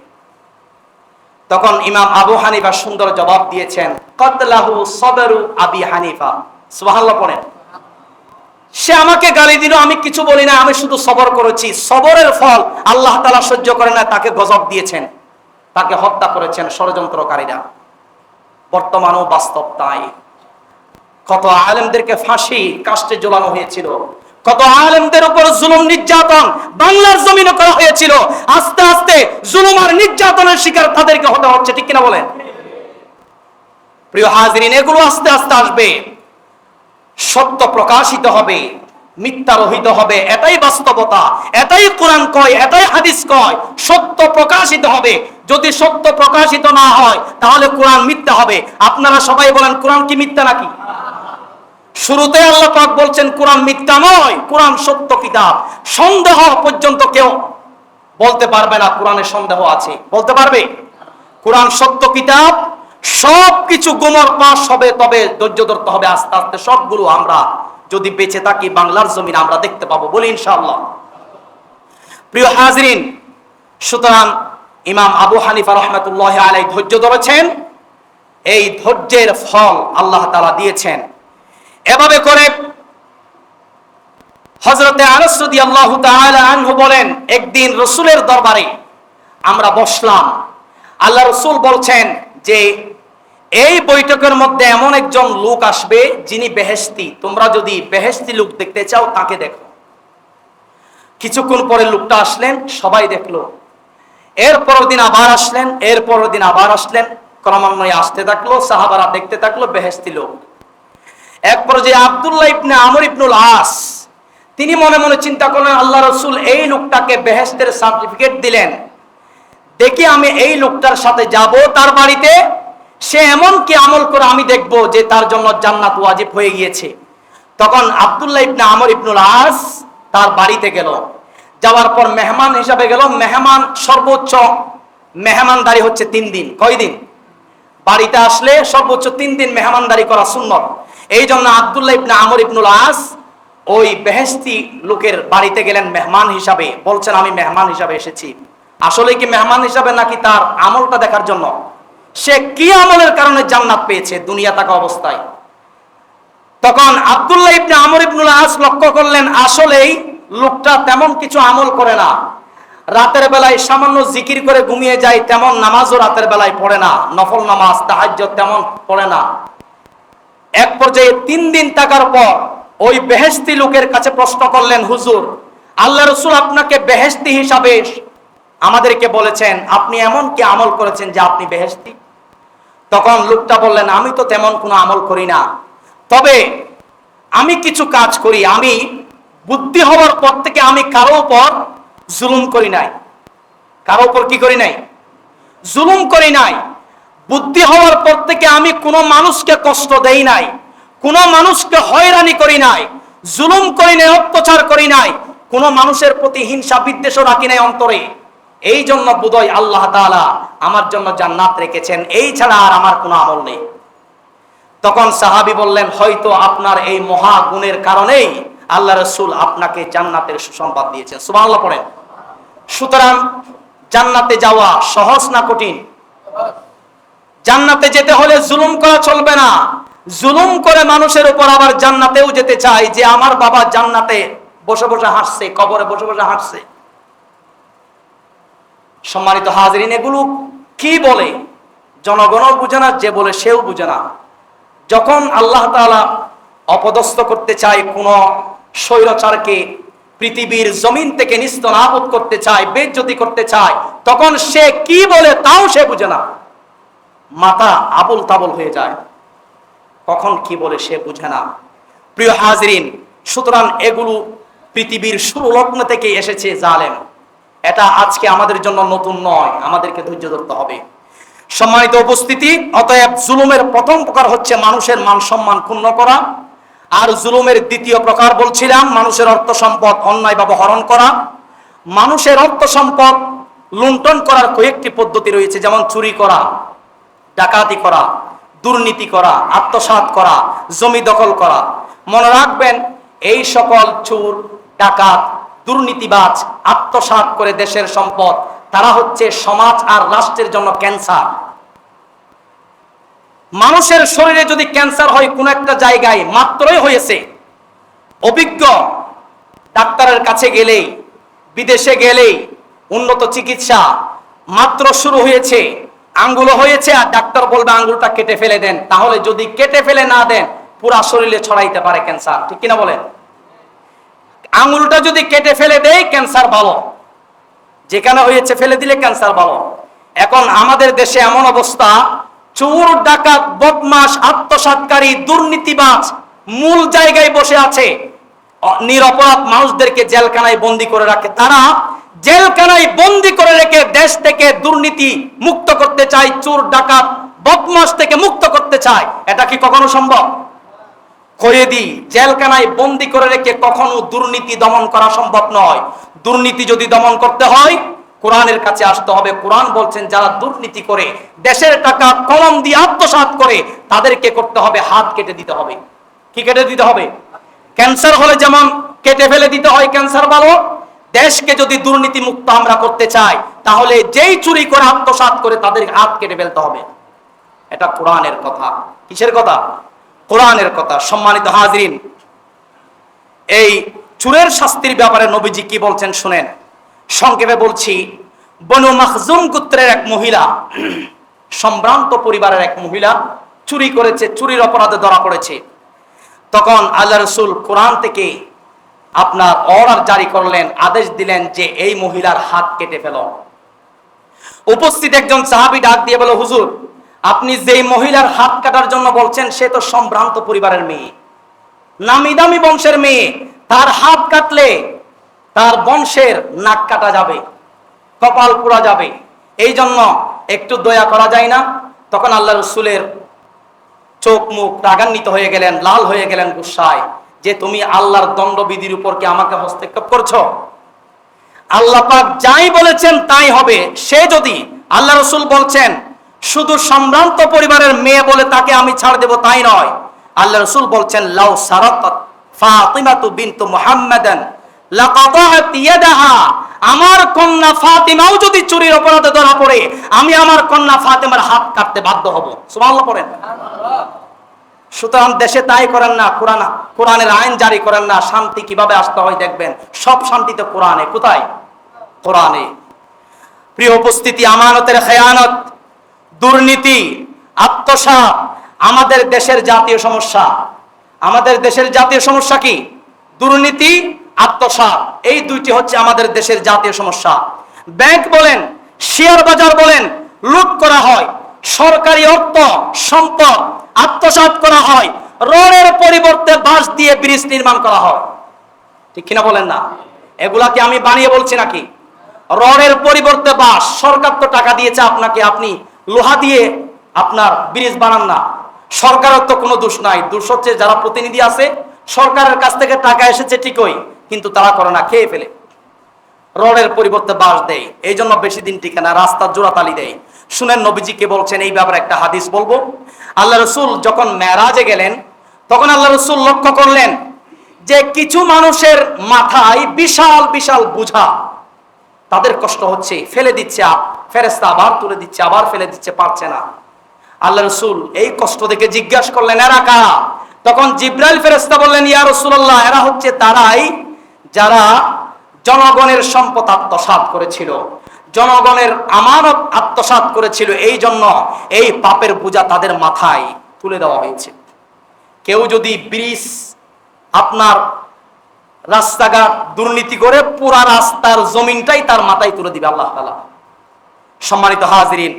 তখন ইমাম আবু হানিফা সুন্দর জবাব দিয়েছেন, কতলাহু সবরু আবি হানিফা। সুবহানাল্লাহ পড়েন। সে আমাকে গালি দিল, আমি কিছু বলি না, আমি শুধু সবর করেছি। সবরের ফল আল্লাহ তাআলা সহ্য করে না, তাকে গজব দিয়েছেন, তাকে হত্যা করেছেন ষড়যন্ত্রকারীরা। বর্তমানেও বাস্তব তাই। কত আলেমদেরকে ফাঁসি কাস্টে ঝোলানো হয়েছিল, কত আলেমদের উপর জুলুম নির্যাতন বাংলার জমিনে করা হয়েছিল। আস্তে আস্তে জুলুম আর নির্যাতনের শিকার তাদেরকে হতে হচ্ছে, ঠিক কিনা বলেন? প্রিয় হাজিরিন, এগুলো আস্তে আস্তে আসবে। সত্য প্রকাশিত হবে, মিথ্যা রহিত হবে, এটাই বাস্তবতা, এটাই কোরআন কয়, এটাই হাদিস কয়। সত্য প্রকাশিত হবে। যদি সত্য প্রকাশিত না হয় তাহলে কোরআন মিথ্যা হবে। আপনারা সবাই বলেন কোরআন কি মিথ্যা নাকি? শুরুতে আল্লাহ পাক বলছেন কোরআন মিথ্যা নয়, কোরআন সত্য কিতাব। সন্দেহ পর্যন্ত কেউ বলতে পারবে না কোরআনে সন্দেহ আছে, বলতে পারবে? কোরআন সত্য কিতাব, সবকিছু গোমর পাশ হবে, তবে ধৈর্য ধরতে হবে। আস্তে আস্তে সবগুলো আমরা যদি বেঁচে থাকি বাংলার জমিন আমরা দেখতে পাবো, বলি ইনশাআল্লাহ। প্রিয় হাজরিন, সুতরাং ইমাম আবু হানিফা রাহমাতুল্লাহি আলাইহি ধৈর্য ধরেছেন, এই ধৈর্যের ফল আল্লাহ তাআলা দিয়েছেন। এভাবে করে হযরতে আনাস রাদিয়াল্লাহু তাআলা আনহু বলেন, একদিন রাসূলের দরবারে আমরা বসলাম। আল্লাহ রাসূল বলছেন যে এই বৈঠকের মধ্যে এমন একজন লোক আসবে যিনি বেহেশতি, তোমরা যদি বেহেশতি লোক দেখতে চাও তাকে দেখো। কিছুক্ষণ পরে লোকটা আসলেন, সবাই দেখলো। এর পরের দিন আবার আসলেন, এর পরের দিন আবার আসলেন, ক্রমান্বয়ে আসতে থাকলো, সাহাবারা দেখতে থাকলো বেহেশতি লোক। এক পর্যায়ে আব্দুল্লাহ ইবনে আমর ইবনুল আস তিনি মনে মনে চিন্তা করলেন, আল্লাহ রাসূল এই লোকটাকে বেহেশতের সার্টিফিকেট দিলেন, দেখি আমি এই লোকটার সাথে যাব তার বাড়িতে, সে এমন কি আমল করে আমি দেখব যে তার জন্য জান্নাত ওয়াজিব হয়ে গিয়েছে। তখন আব্দুল্লাহ ইবনে আমর ইবনুল আস তার বাড়িতে গেল। যাওয়ার পর মেহমান হিসাবে গেল। মেহমান সর্বোচ্চ মেহমানদারি হচ্ছে 3 দিন। কয় দিন? বাড়িতে আসলে সর্বোচ্চ 3 দিন মেহমানদারি করা সুন্নত। এই জন্য আব্দুল্লাহ ইবনে আমর ইবনুল আস ওই বেহেশতি লোকের বাড়িতে গেলেন মেহমান হিসাবে। বলছেন আমি মেহমান হিসাবে এসেছি। আসলে কি মেহমান হিসাবে নাকি তার আমলটা দেখার জন্য? সে কি আমলের কারণে জান্নাত পেয়েছে দুনিয়া থাকা অবস্থায়। তখন আব্দুল্লাহ ইবনে আমর ইবনুল আস লক্ষ্য করলেন আসলেই লোকটা তেমন কিছু আমল করে না। রাতের বেলায় সামান্য জিকির করে ঘুমিয়ে যায়, তেমন নামাজও রাতের বেলায় পড়ে না, নফল নামাজ তাহাজ্জুদ তেমন পড়ে না। এক পর্যায়ে 3 দিন থাকার পর ওই বেহেশতি লোকের কাছে প্রশ্ন করলেন, হুজুর আল্লাহ রাসূল আপনাকে বেহেশতি হিসাবে আমাদেরকে বলেছেন, আপনি এমন কি আমল করেছেন যে আপনি বেহেশতি? তখন লোকটা বললেন, আমি তো তেমন কোনো আমল করি না, তবে আমি কিছু কাজ করি। আমি বুদ্ধি হওয়ার পর থেকে আমি কারো উপর জুলুম করি নাই। কারো উপর কি করি নাই? জুলুম করি নাই। বুদ্ধি হওয়ার পর থেকে আমি কোনো মানুষকে কষ্ট দেই নাই, কোনো মানুষকে হয়রানি করি নাই, জুলুম করি নাই, অত্যাচার করি নাই, কোনো মানুষের প্রতি হিংসা বিদ্বেষও রাখি নাই অন্তরে। এই জন্য বোধহয় আল্লাহ তাআলা আমার জন্য জান্নাত রেখেছেন, এই ছাড়া আর আমার কোনো আমল নেই। তখন সাহাবী বললেন, হয়তো আপনার এই মহা গুণের কারণেই আল্লাহ রাসূল আপনাকে জান্নাতের সুসংবাদ দিয়েছেন। সুবহানাল্লাহ পড়েন। সুতরাং জান্নাতে যাওয়া সহজ না কঠিন? জান্নাতে যেতে হলে জুলুম করা চলবে না। জুলুম করে মানুষের উপর আবার জান্নাতেও যেতে চাই, যে আমার বাবা জান্নাতে বসে বসে হাসছে, কবরে বসে বসে হাসছে। সম্মানিত হাজরিন, এগুলো কি বলে জনগণও বুঝে না, যে বলে সেও বুঝে না। যখন আল্লাহ তাআলা অপদস্থ করতে চায় কোন স্বৈরাচারকে, পৃথিবীর জমিন থেকে নিস্তনাবুদ করতে চায়, বেইজ্জতি করতে চায়, তখন সে কি বলে তাও সে বুঝে না, মাথা আবুল তাবুল হয়ে যায়। কখন কি বলে সে বুঝে না। প্রিয় হাজরিন, সুতরাং এগুলো পৃথিবীর শুরু লগ্ন থেকে এসেছে জালেম। এটা আজকে আমাদের জন্য নতুন নয়, আমাদেরকে ধৈর্য ধরতে হবে। সম্মানিত উপস্থিতি, অতএব জুলুমের প্রথম প্রকার হচ্ছে মানুষের মান সম্মান ক্ষুণ্ণ করা। আর জুলুমের দ্বিতীয় প্রকার বলছিলাম মানুষের অর্থ সম্পদ অন্যায়ভাবে হরণ করা। মানুষের অর্থ সম্পদ লুণ্ঠন করার কয়েকটি পদ্ধতি রয়েছে, যেমন চুরি করা, ডাকাতি করা, দুর্নীতি করা, আত্মসাৎ করা, জমি দখল করা। মনে রাখবেন, এই সকল চোর, ডাকাত, দুর্নীতিবাজ, আত্মসাৎ করে দেশের সম্পদ, তারা হচ্ছে সমাজ আর রাষ্ট্রের জন্য ক্যান্সার। মানুষের শরীরে যদি ক্যান্সার হয় কোন একটা জায়গায়, মাত্রই হয়েছে, অভিজ্ঞ ডাক্তারের কাছে গেলেই, বিদেশে গেলেই উন্নত চিকিৎসা, মাত্র শুরু হয়েছে, আঙ্গুলও হয়েছে, আর ডাক্তার বলবে আঙ্গুলটা কেটে ফেলে দেন, তাহলে যদি কেটে ফেলে না দেন পুরা শরীরে ছড়াইতে পারে ক্যান্সার। ঠিক কিনা বলেন? আঙ্গুলটা যদি কেটে ফেলে দেয় ক্যান্সার ভালো, যেখানে হয়েছে ফেলে দিলে ক্যান্সার ভালো। এখন আমাদের দেশে এমন অবস্থা, চোর, ডাকাত, বদমাশ, আত্মসাৎকারী, দুর্নীতিবাজ মূল জায়গায় বসে আছে, নিরপরাধ মানুষদেরকে জেলখানায় বন্দী করে রাখে। তারা জেলখানায় বন্দী করে রেখে দেশ থেকে দুর্নীতি মুক্ত করতে চায়, চোর ডাকাত বদমাশ থেকে মুক্ত করতে চায়। এটা কি কখনো সম্ভব? কয়েদি জেলখানায় বন্দী করে রেখে কখনো দুর্নীতি দমন করা সম্ভব নয়। দুর্নীতি যদি দমন করতে হয় কোরআনের কাছে আসতে হবে। কোরআন বলছেন যারা দুর্নীতি করে, দেশের টাকা কলম দিয়ে আত্মসাৎ করে, তাদেরকে করতে হবে হাত কেটে দিতে হবে। কি কেটে দিতে হবে? ক্যান্সার হলে যেমন কেটে ফেলে দিতে হয় ক্যান্সার ভালো, দেশকে যদি দুর্নীতি মুক্ত আমরা করতে চাই তাহলে যেই চুরি করে আত্মসাৎ করে তাদের হাত কেটে ফেলতে হবে। এটা কোরআনের কথা। কিসের কথা? কোরআনের কথা। সম্মানিত হাজরিন, এই চোরের শাস্তির ব্যাপারে নবীজি কি বলছেন শুনেন। সংক্ষেপে বলছি, বনু মাখজুম গোত্রের এক মহিলা, সম্ভ্রান্ত পরিবারের এক মহিলা চুরি করেছে, চুরির অপরাধে ধরা পড়েছে। তখন আল্লাহ রাসূল কোরআন থেকে আপনার অর্ডার জারি করলেন, আদেশ দিলেন যে এই মহিলার হাত কেটে ফেলো। উপস্থিত একজন সাহাবী ডাক দিয়ে বলে, হুজুর আপনি যেই মহিলার হাত কাটার জন্য বলছেন সে তো সম্ভ্রান্ত পরিবারের মেয়ে, নামি দামি বংশের মেয়ে, তার হাত কাটলে তার বংশের নাক কাটা যাবে, কপাল পোড়া যাবে, এই জন্য একটু দয়া করা যায় না? তখন আল্লাহ রাসূলের চোখ মুখ রাগান্বিত হয়ে গেলেন, লাল হয়ে গেলেন গুসায়, যে তুমি আল্লাহর দণ্ডবিধির উপর কি আমাকে হস্তক্ষেপ করছো? আল্লাহ পাক যাই বলেছেন তাই হবে। সে যদি, আল্লাহ রাসূল বলছেন শুধু সম্ভ্রান্ত পরিবারের মেয়ে বলে তাকে আমি ছাড় দেব তাই নয়, আল্লাহ রাসূল বলছেন লাউ সারাকাত ফাতিমাতু বিনতু মুহাম্মাদান লাকাতাআত ইয়াদাহা, আমার কন্যা ফাতিমাও যদি চুরির অপরাধে ধরা পড়ে আমি আমার কন্যা ফাতিমার হাত কাটতে বাধ্য হব। সুবহানাল্লাহ পড়েন। সুতরাং দেশে তাই করেন না, কোরআনের আইন জারি করেন না। শান্তি কিভাবে আসতে হয় দেখবেন, সব শান্তি তো কোরআনে। কোথায়? কোরআনে। প্রিয় উপস্থিতি, আমানতের খেয়ানত, দুর্নীতি, আত্মসাৎ আমাদের দেশের জাতীয় সমস্যা। আমাদের দেশের জাতীয় সমস্যা কি? দুর্নীতি, আত্মসাৎ, এই দুইটি হচ্ছে আমাদের দেশের জাতীয় সমস্যা। ব্যাংক বলেন, শেয়ার বাজার বলেন, লুট করা হয়, সরকারি অর্থ সম্পদ আত্মসাৎ করা হয়, রোডের পরিবর্তে বাঁশ দিয়ে ব্রিজ নির্মাণ করা হয়। ঠিক কিনা বলেন না? এগুলা কি আমি বানিয়ে বলছি নাকি? রোডের পরিবর্তে বাঁশ, সরকার তো টাকা দিয়েছে আপনাকে, আপনি লোহা দিয়ে আপনার ব্রিজ বানান না। সরকারের তো কোনো দোষ নাই, দোষ হচ্ছে যারা প্রতিনিধি আছে, সরকারের কাছ থেকে টাকা এসেছে ঠিকই, কিন্তু তারা করে না, খেয়ে ফেলে, রোডের পরিবর্তে বাঁশ দেয়, এই জন্য বেশি দিন টিকে না, রাস্তার জোড়াতালি দেয়। শুনেন নবীজি কে বলছেন এই ব্যাপারে একটা হাদিস বলবো। আল্লাহ রাসূল যখন মেরাজে গেলেন তখন আল্লাহ রাসূল লক্ষ্য করলেন যে কিছু মানুষের মাথায় বিশাল বিশাল বোঝা, তাদের কষ্ট হচ্ছে, ফেলে দিচ্ছে, ফেরেশতা আবার তুলে দিচ্ছে, আবার ফেলে দিচ্ছে, পারছে না। আল্লাহ রাসূল এই কষ্ট দেখে জিজ্ঞাসা করলেন এরা কারা? তখন জিবরাইল ফেরেশতা বললেন ইয়া রাসূলুল্লাহ, এরা হচ্ছে তারাই যারা জনগণের সম্পদ আত্মসাৎ করেছিল, জনগণের আমানত আত্মসাৎ করেছিল, এই জন্য এই পাপের বোঝা তাদের মাথায় তুলে দেওয়া হয়েছে। কেউ যদি ব্রিজ, আপনার রাস্তাঘাট দুর্নীতি করে পুরা রাস্তার জমিনটাই তার মাথায় তুলে দিবে আল্লাহ তাআলা। সম্মানিত হাজিরিন,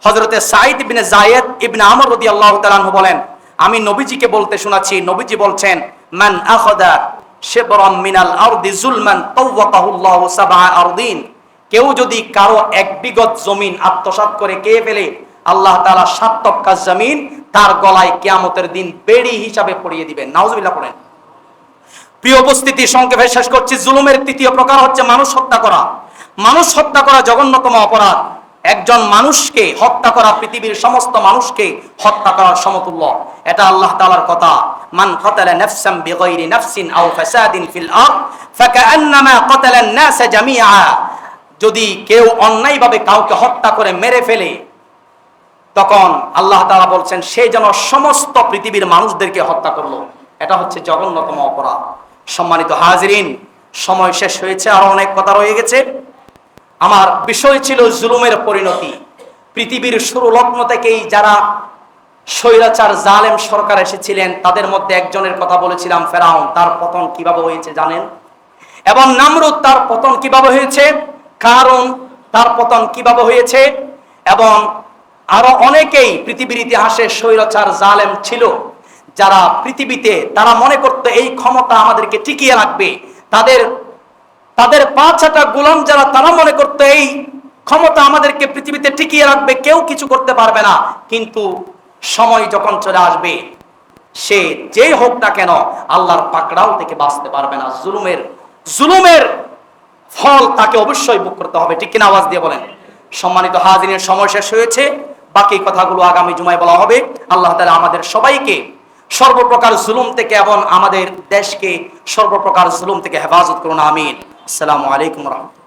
হযরতে সাঈদ ইবনে যায়েদ ইবনে আমর রাদিয়াল্লাহু তাআলা আনহু বলেন, আমি নবীজিকে বলতে শোনাচ্ছি, নবীজি বলছেন মান আখাযা শিবরাম মিনাল আরদি যুলমান তাওয়াকাহুল্লাহু সাবআ আরদিন, কেউ যদি কারো এক বিঘত জমিন আত্মসাৎ করে কে ফেলে আল্লাহ তাআলা ৭ তক্কা জমিন তার গলায় কিয়ামতের দিন বেড়ি হিসাবে পরিয়ে দিবেন। নাউজুবিল্লাহ পড়েন। প্রিয় উপস্থিতি, সংক্ষেপে শেষ করছি। জুলুমের তৃতীয় প্রকার হচ্ছে মানুষ হত্যা করা। মানুষ হত্যা করা জঘন্যতম অপরাধ। একজন মানুষকে হত্যা করা পৃথিবীর সমস্ত মানুষকে হত্যা করার সমতুল্য। এটা আল্লাহ তাআলার কথা, মান কাতালা নাফসান বিগাইরি নাফসিন আও ফাসাদিন ফিল আরদ ফাকান্নামা কাতালা আন-নাস জামিআ, যদি কেউ অন্যায়ভাবে কাউকে হত্যা করে মেরে ফেলে তখন আল্লাহ তাআলা বলছেন সে যেন সমস্ত পৃথিবীর মানুষদেরকে হত্যা করলো। এটা হচ্ছে জঘন্যতম অপরাধ। সম্মানিত হাজিরিন, সময় শেষ হয়েছে, আরো অনেক কথা রয়ে গেছে। আমার বিষয় ছিল জুলুমের পরিণতি। পৃথিবীর শুরু লগ্ন থেকেই যারা স্বৈরাচার জালেম সরকার এসেছিলেন তাদের মধ্যে একজনের কথা বলেছিলাম, ফেরাউন, তার পতন কিভাবে হয়েছে জানেন? এবং নামরুদ, তার পতন কিভাবে হয়েছে? কারণ তার পতন কিভাবে হয়েছে? এবং আরো অনেকেই পৃথিবীর ইতিহাসে স্বৈরাচার জালেম ছিল যারা পৃথিবীতে তারা মনে করতো এই ক্ষমতা আমাদেরকে টিকিয়ে রাখবে, তাদের তাদের পাঁচটা গোলাম যারা তারা মনে করতো এই ক্ষমতা আমাদেরকে পৃথিবীতে টিকিয়ে রাখবে, কেউ কিছু করতে পারবে না। কিন্তু সময় যখন চলে আসবে, সে যেই হোক না কেন আল্লাহর পাকড়াও থেকে বাঁচতে পারবে না। জুলুমের ফল তাকে অবশ্যই ভোগ করতে হবে। ঠিক কিনা? আওয়াজ দিয়ে বলেন। সম্মানিত হাজিরিনের, সময় শেষ হয়েছে, বাকি কথাগুলো আগামী জুমায় বলা হবে। আল্লাহ তাআলা আমাদের সবাইকে সর্বপ্রকার জুলুম থেকে এবং আমাদের দেশকে সর্বপ্রকার জুলুম থেকে হেফাজত করুন। আমিন। আসসালামু আলাইকুম ওয়া রাহমাতুল্লাহ।